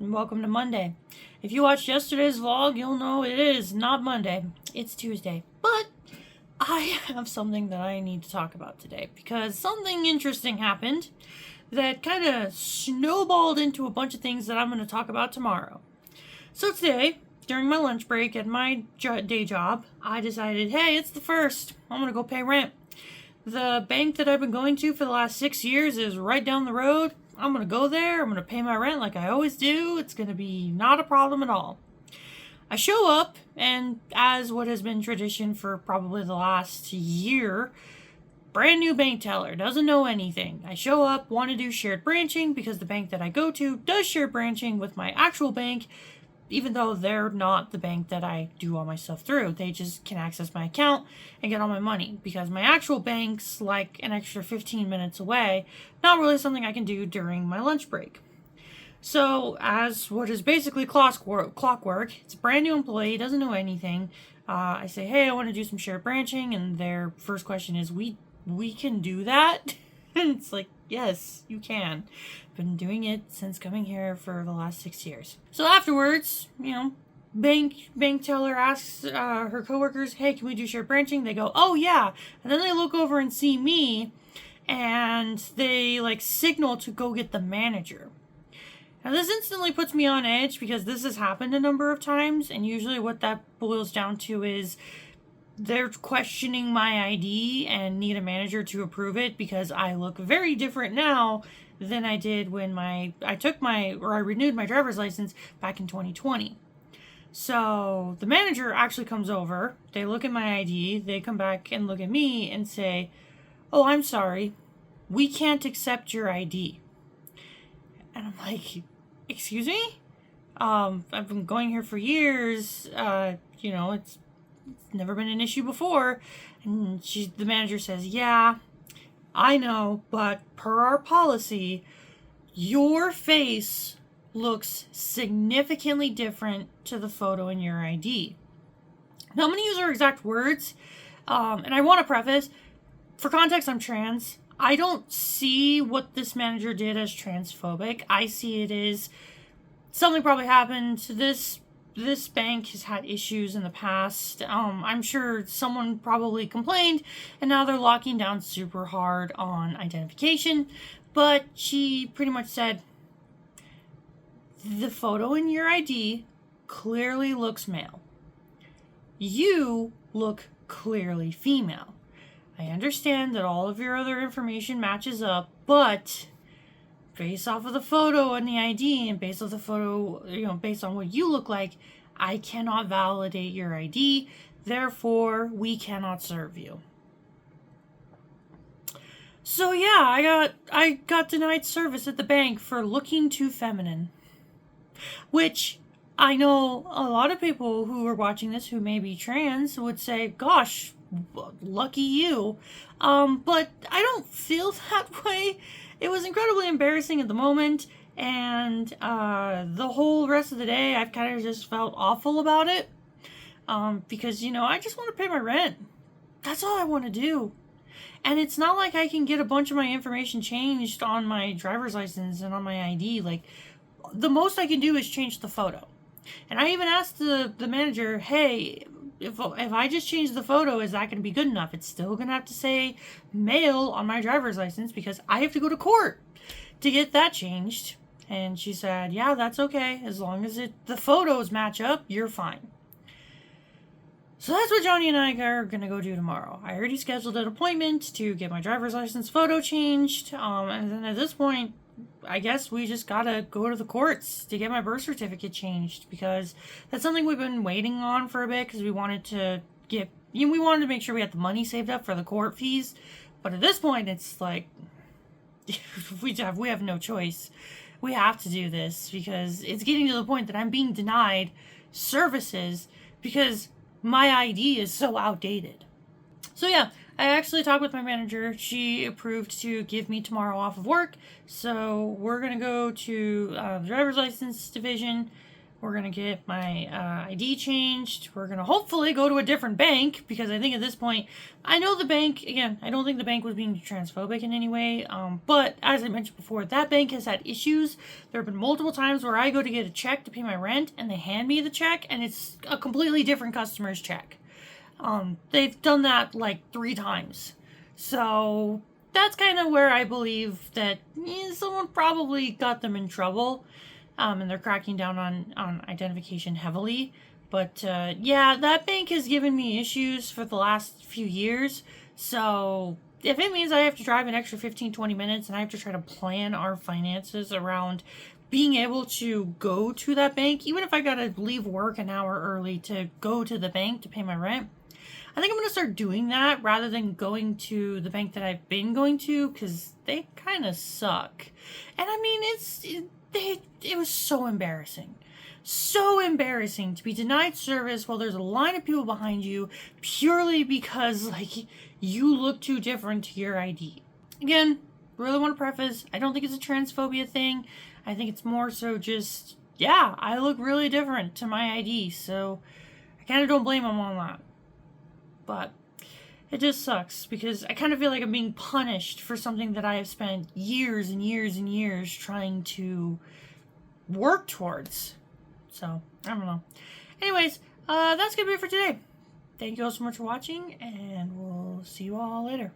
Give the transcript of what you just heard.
and welcome to Monday. If you watched yesterday's vlog, you'll know it is not Monday, it's Tuesday. But I have something that I need to talk about today because something interesting happened that kind of snowballed into a bunch of things that I'm going to talk about tomorrow. So today, during my lunch break at my day job, I decided, hey, it's the first. I'm going to go pay rent. The bank that I've been going to for the last 6 years is right down the road. I'm going to go there. I'm going to pay my rent like I always do. It's going to be not a problem at all. I show up, and as what has been tradition for probably the last year, brand new bank teller, doesn't know anything. I show up, want to do shared branching because the bank that I go to does shared branching with my actual bank, even though they're not the bank that I do all my stuff through. They just can access my account and get all my money because my actual bank's like an extra 15 minutes away. Not really something I can do during my lunch break. So as what is basically clockwork, it's a brand new employee, doesn't know anything. I say, hey, I want to do some shared branching, and their first question is, we can do that? And it's like, yes, you can. Been doing it since coming here for the last 6 years. So afterwards, bank teller asks her coworkers, hey, can we do shared branching? They go, oh yeah. And then they look over and see me, and they signal to go get the manager. Now this instantly puts me on edge because this has happened a number of times, and usually what that boils down to is they're questioning my ID and need a manager to approve it because I look very different now than I did when I renewed my driver's license back in 2020. So the manager actually comes over, they look at my ID, they come back and look at me and say, oh, I'm sorry, we can't accept your ID. And I'm like, excuse me? I've been going here for years, it's never been an issue before. And the manager says, yeah, I know, but per our policy, your face looks significantly different to the photo in your ID. Now I'm going to use her exact words, and I want to preface, for context, I'm trans. I don't see what this manager did as transphobic. I see it as something probably happened. This bank has had issues in the past. I'm sure someone probably complained, and now they're locking down super hard on identification. But she pretty much said, the photo in your ID clearly looks male. You look clearly female. I understand that all of your other information matches up, but based off of the photo and the ID and based off the photo, based on what you look like, I cannot validate your ID. Therefore, we cannot serve you. So yeah, I got denied service at the bank for looking too feminine. Which I know a lot of people who are watching this who may be trans would say, gosh, lucky you. But I don't feel that way. It was incredibly embarrassing at the moment, and the whole rest of the day I've kind of just felt awful about it. Because, I just want to pay my rent. That's all I want to do. And it's not like I can get a bunch of my information changed on my driver's license and on my ID. The most I can do is change the photo. And I even asked the manager, hey, if I just change the photo, is that going to be good enough? It's still going to have to say male on my driver's license because I have to go to court to get that changed. And she said, yeah, that's okay. As long as the photos match up, you're fine. So that's what Johnny and I are going to go do tomorrow. I already scheduled an appointment to get my driver's license photo changed. And then at this point, I guess we just gotta go to the courts to get my birth certificate changed because that's something we've been waiting on for a bit because we wanted to make sure we had the money saved up for the court fees. But at this point, it's like, we have no choice. We have to do this because it's getting to the point that I'm being denied services because my ID is so outdated. So yeah, I actually talked with my manager. She approved to give me tomorrow off of work. So we're going to go to the driver's license division. We're going to get my ID changed. We're going to hopefully go to a different bank because I think at this point, I know the bank, again, I don't think the bank was being transphobic in any way. But as I mentioned before, that bank has had issues. There have been multiple times where I go to get a check to pay my rent and they hand me the check and it's a completely different customer's check. They've done that like 3 times. So that's kind of where I believe that someone probably got them in trouble. And they're cracking down on identification heavily. But yeah, that bank has given me issues for the last few years. So if it means I have to drive an extra 15-20 minutes and I have to try to plan our finances around being able to go to that bank, even if I gotta leave work an hour early to go to the bank to pay my rent, I think I'm going to start doing that rather than going to the bank that I've been going to because they kind of suck. And I mean, it was so embarrassing. So embarrassing to be denied service while there's a line of people behind you purely because, like, you look too different to your ID. Again, really want to preface, I don't think it's a transphobia thing. I think it's more so just, yeah, I look really different to my ID, so I kind of don't blame them on that. But it just sucks because I kind of feel like I'm being punished for something that I have spent years and years and years trying to work towards. So, I don't know. Anyways, that's going to be it for today. Thank you all so much for watching, and we'll see you all later.